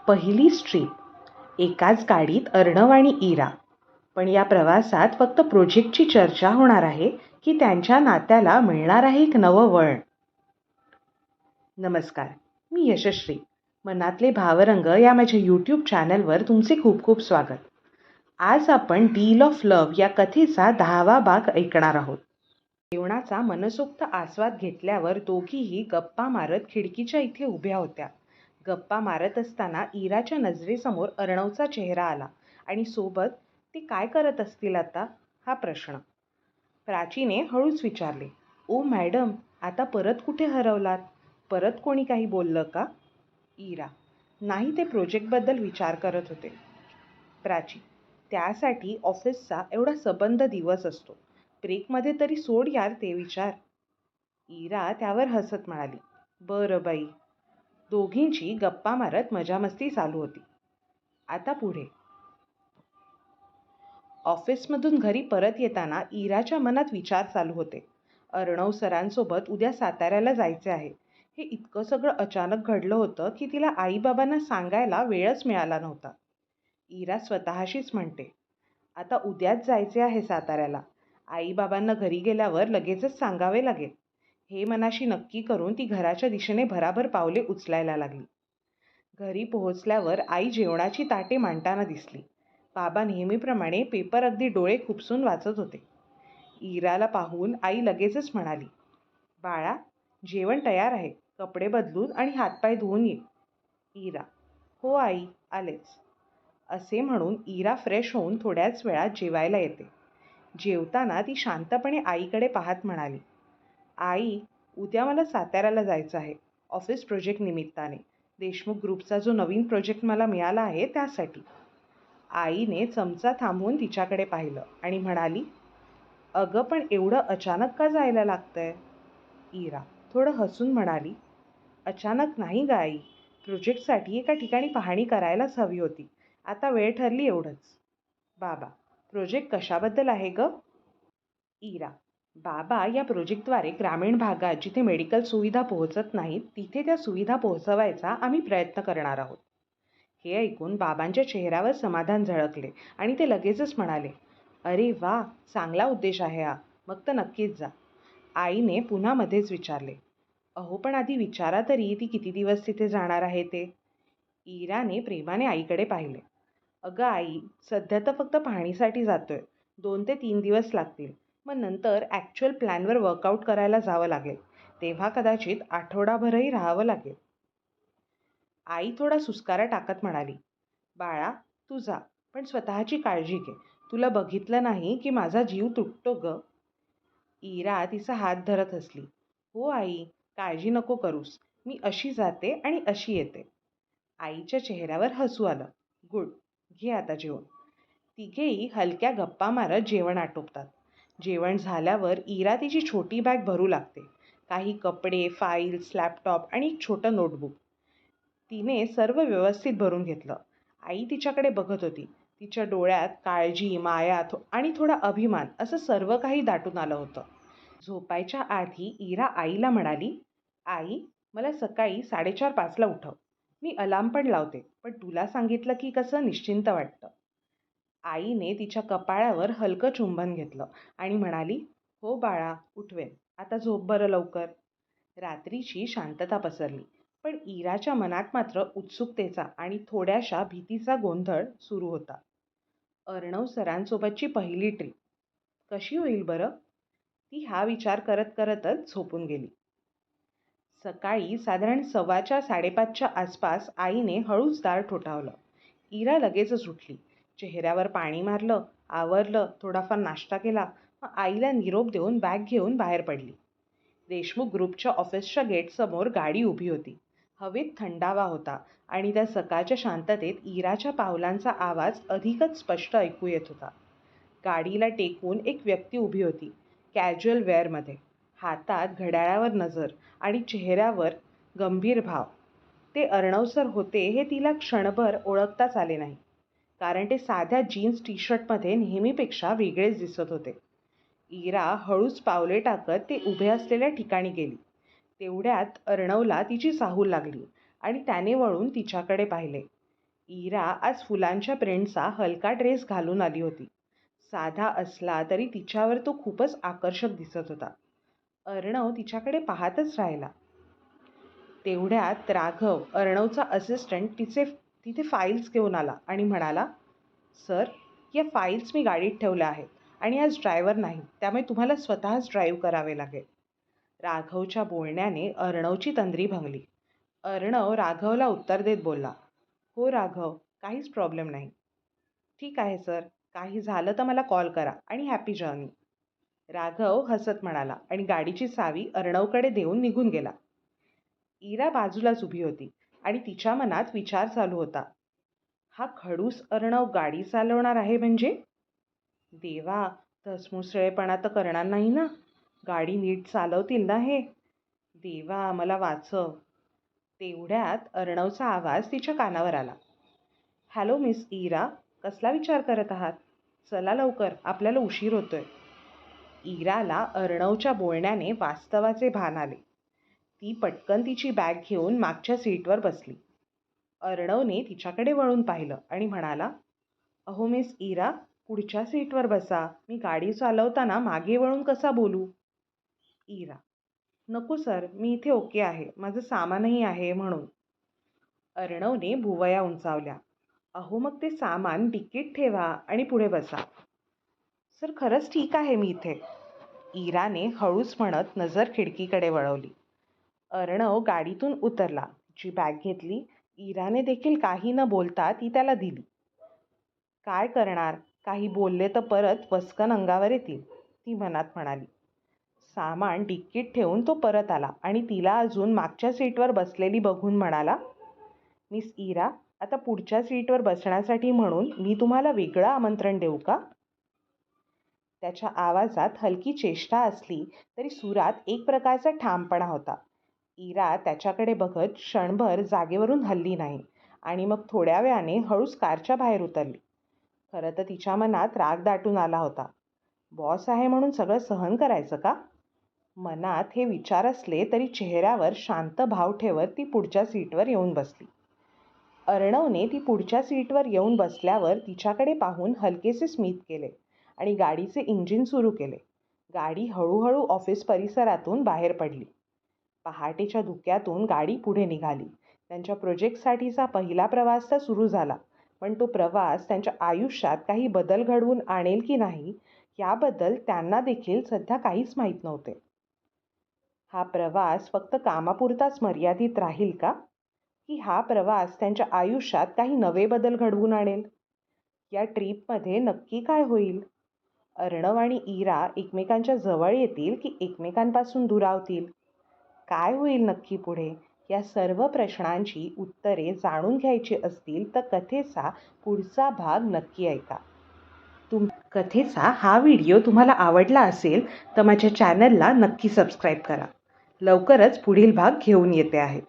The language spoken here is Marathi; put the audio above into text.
पहिलीच ट्रीप. एकाच गाडीत अर्णव आणि इरा. पण या प्रवासात फक्त प्रोजेक्टची चर्चा होणार आहे की त्यांच्या नात्याला मिळणार आहे एक नवं वळण. नमस्कार, मी यशश्री. मनातले भावरंग या माझ्या यूट्यूब चॅनलवर तुमचे खूप खूप स्वागत. आज आपण डील ऑफ लव्ह या कथेचा 10वा भाग ऐकणार आहोत. जेवणाचा मनसोक्त आस्वाद घेतल्यावर दोघीही गप्पा मारत खिडकीच्या इथे उभ्या होत्या. गप्पा मारत असताना इराच्या नजरेसमोर अर्णवचा चेहरा आला आणि सोबत ते काय करत असतील आता हा प्रश्न. प्राचीने हळूच विचारले, ओ मॅडम, आता परत कुठे हरवलात? परत कोणी काही बोललं का? इरा, नाही, ते प्रोजेक्टबद्दल विचार करत होते. प्राची, त्यासाठी ऑफिसचा एवढा सबंध दिवस असतो, ब्रेकमध्ये तरी सोड यार ते विचार. इरा त्यावर हसत म्हणाली, बरं बाई. दोघींची गप्पा मारत मजामस्ती चालू होती. आता पुढे. ऑफिसमधून घरी परत येताना इराच्या मनात विचार चालू होते. अर्णव सरांसोबत उद्या साताऱ्याला जायचे आहे. हे इतकं सगळं अचानक घडलं होतं की तिला आईबाबांना सांगायला वेळच मिळाला नव्हता. इरा स्वतःशीच म्हणते, आता उद्याच जायचे आहे साताऱ्याला. आईबाबांना घरी गेल्यावर लगेचच सांगावे लागेल. हे मनाशी नक्की करून ती घराच्या दिशेने भराभर पावले उचलायला लागली. घरी पोहोचल्यावर आई जेवणाची ताटे मांडताना दिसली. बाबा नेहमीप्रमाणे पेपर अगदी डोळे खुपसून वाचत होते. इराला पाहून आई लगेचच म्हणाली, बाळा, जेवण तयार आहे, कपडे बदलून आणि हातपाय धुवून ये. इरा, हो आई, आलेच. असे म्हणून इरा फ्रेश होऊन थोड्याच वेळात जेवायला येते. जेवताना ती शांतपणे आईकडे पाहत म्हणाली, आई, उद्या मला साताऱ्याला जायचं आहे, ऑफिस प्रोजेक्ट निमित्ताने. देशमुख ग्रुपचा जो नवीन प्रोजेक्ट मला मिळाला आहे त्यासाठी. आईने चमचा थांबवून तिच्याकडे पाहिलं आणि म्हणाली, अगं पण एवढं अचानक का जायला लागतंय? इरा थोडं हसून म्हणाली, अचानक नाही ग आई, प्रोजेक्टसाठी एका ठिकाणी पाहणी करायलाच हवी होती. आता वेळ ठरली एवढंच. बाबा, प्रोजेक्ट कशाबद्दल आहे ग? इरा, बाबा, या प्रोजेक्टद्वारे ग्रामीण भागात जिथे मेडिकल सुविधा पोहोचत नाहीत तिथे त्या सुविधा पोहोचवायचा आम्ही प्रयत्न करणार आहोत. हे ऐकून बाबांच्या चेहऱ्यावर समाधान झळकले आणि ते लगेचच म्हणाले, अरे वा, चांगला उद्देश आहे हा, मग तर नक्कीच जा. आईने पुन्हा मध्येच विचारले, अहो पण आधी विचारा तरी ती किती दिवस तिथे जाणार आहे ते. इराने प्रेमाने आईकडे पाहिले. अगं आई, सध्या तर फक्त पाहणीसाठी जातोय. 2 ते 3 दिवस लागतील. मग नंतर ॲक्च्युअल प्लॅनवर वर्कआउट करायला जावं लागेल. तेव्हा कदाचित आठवडाभरही राहावं लागेल. आई थोडा सुस्कारा टाकत म्हणाली, बाळा, तू जा, पण स्वतःची काळजी घे. तुला बघितलं नाही की माझा जीव तुटतो ग. इरा तिचा हात धरत हसली, हो आई, काळजी नको करूस. मी अशी जाते आणि अशी येते. आईच्या चेहऱ्यावर हसू आलं. गुड, घे आता जेवण. तिघेही हलक्या गप्पा मारत जेवण आटोपतात. जेवण झाल्यावर इरा तिची छोटी बॅग भरू लागते. काही कपडे, फाईल्स, लॅपटॉप आणि एक छोटं नोटबुक. तिने सर्व व्यवस्थित भरून घेतलं. आई तिच्याकडे बघत होती. तिच्या डोळ्यात काळजी, माया आणि थोडा अभिमान असं सर्व काही दाटून आलं होतं. झोपायच्या आधी इरा आईला म्हणाली, आई, मला सकाळी 4:30-5ला उठव. मी अलार्म पण लावते, पण तुला सांगितलं की कसं निश्चिंत वाटतं. आईने तिच्या कपाळावर हलकं चुंबन घेतलं आणि म्हणाली, हो बाळा, उठवेन. आता झोप बरं लवकर. रात्रीची शांतता पसरली, पण इराच्या मनात मात्र उत्सुकतेचा आणि थोड्याशा भीतीचा गोंधळ सुरू होता. अर्णव सरांसोबतची पहिली ट्रीप कशी होईल बरं? ती हा विचार करत करतच झोपून गेली. सकाळी साधारण 4:15-5:30च्या आसपास आईने हळूच दार ठोठावलं. इरा लगेचच उठली. चेहऱ्यावर पाणी मारलं, आवरलं, थोडाफार नाश्ता केला, मग आईला निरोप देऊन बॅग घेऊन बाहेर पडली. देशमुख ग्रुपच्या ऑफिसच्या गेटसमोर गाडी उभी होती. हवेत थंडावा होता आणि त्या सकाळच्या शांततेत इराच्या पावलांचा आवाज अधिकच स्पष्ट ऐकू येत होता. गाडीला टेकून एक व्यक्ती उभी होती, कॅज्युअल वेअरमध्ये. हातात घड्याळावर नजर आणि चेहऱ्यावर गंभीर भाव. ते अर्णव सर होते हे तिला क्षणभर ओळखताच आले नाही, कारण ते साध्या जीन्स टी शर्टमध्ये नेहमीपेक्षा वेगळेच दिसत होते. इरा हळूच पावले टाकत ते उभे असलेल्या ठिकाणी गेली. तेवढ्यात अर्णवला तिची चाहूल लागली आणि त्याने वळून तिच्याकडे पाहिले. इरा आज फुलांच्या प्रिंटचा हलका ड्रेस घालून आली होती. साधा असला तरी तिच्यावर तो खूपच आकर्षक दिसत होता. अर्णव तिच्याकडे पाहतच राहिला. तेवढ्यात राघव, अर्णवचा असिस्टंट, तिथे फाईल्स घेऊन आला आणि म्हणाला, सर, या फाईल्स मी गाडीत ठेवल्या आहेत आणि आज ड्रायव्हर नाही, त्यामुळे तुम्हाला स्वतःच ड्राईव्ह करावे लागेल. राघवच्या बोलण्याने अर्णवची तंद्री भंगली. अर्णव राघवला उत्तर देत बोलला, हो राघव, काहीच प्रॉब्लेम नाही. ठीक आहे सर, काही झालं तर मला कॉल करा आणि हॅपी जर्नी. राघव हसत म्हणाला आणि गाडीची चावी अर्णवकडे देऊन निघून गेला. इरा बाजूलाच उभी होती आणि तिच्या मनात विचार चालू होता. हा खडूस अर्णव गाडी चालवणार आहे म्हणजे? देवा, धसमुसळेपणा तर करणार नाही ना? गाडी नीट चालवतील ना हे? देवा, मला वाचव. तेवढ्यात अर्णवचा आवाज तिच्या कानावर आला. हॅलो मिस इरा, कसला विचार करत आहात? चला लवकर, आपल्याला उशीर होतोय. इराला अर्णवच्या बोलण्याने वास्तवाचे भान आले. ती पटकन तिची बॅग घेऊन मागच्या सीटवर बसली. अर्णवने तिच्याकडे वळून पाहिलं आणि म्हणाला, अहो मिस इरा, पुढच्या सीटवर बसा. मी गाडी चालवताना मागे वळून कसा बोलू? इरा, नको सर, मी इथे ओके आहे, माझं सामानही आहे म्हणून. अर्णवने भुवया उंचावल्या. अहो मग ते सामान डिकीत ठेवा आणि पुढे बसा. सर, खरंच ठीक आहे मी इथे. इराने हळूच म्हणत नजर खिडकीकडे वळवली. अर्णव गाडीतून उतरला, तिची बॅग घेतली. इराने देखील काही न बोलता ती त्याला दिली. काय करणार, काही बोलले तर परत वस्कन अंगावर येतील, ती मनात म्हणाली. सामान डिक्कीत ठेवून तो परत आला आणि तिला अजून मागच्या सीटवर बसलेली बघून म्हणाला, मिस इरा, आता पुढच्या सीटवर बसण्यासाठी म्हणून मी तुम्हाला वेगळं आमंत्रण देऊ का? त्याच्या आवाजात हलकी चेष्टा असली तरी सुरात एक प्रकारचा ठामपणा होता. इरा त्याच्याकडे बघत क्षणभर जागेवरून हलली नाही आणि मग थोड्या वेळाने हळूच कारच्या बाहेर उतरली. खरं तर तिच्या मनात राग दाटून आला होता. बॉस आहे म्हणून सगळं सहन करायचं का? मनात हे विचार असले तरी चेहऱ्यावर शांत भाव ठेवत ती पुढच्या सीटवर येऊन बसली. अर्णवने ती पुढच्या सीटवर येऊन बसल्यावर तिच्याकडे पाहून हलकेसे स्मित केले आणि गाडीचे इंजिन सुरू केले. गाडी हळूहळू ऑफिस परिसरातून बाहेर पडली. पहाटेच्या धुक्यातून गाडी पुढे निघाली. त्यांच्या प्रोजेक्टसाठीचा पहिला प्रवास तर सुरू झाला, पण तो प्रवास त्यांच्या आयुष्यात काही बदल घडवून आणेल की नाही याबद्दल त्यांना देखील सध्या काहीच माहीत नव्हते. हा प्रवास फक्त कामापुरताच मर्यादित राहील का? की हा प्रवास त्यांच्या आयुष्यात काही नवे बदल घडवून आणेल? या ट्रीपमध्ये नक्की काय होईल? अर्णव आणि इरा एकमेकांच्या जवळ येतील की एकमेकांपासून दुरावतील? काय होईल नक्की पुढे? या सर्व प्रश्नांची उत्तरे जाणून घ्यायची असतील तर कथेचा पुढचा भाग नक्की ऐका. कथेचा हा व्हिडिओ तुम्हाला आवडला असेल तर माझ्या चॅनलला नक्की सबस्क्राईब करा. लवकरच पुढील भाग घेऊन येते आहे.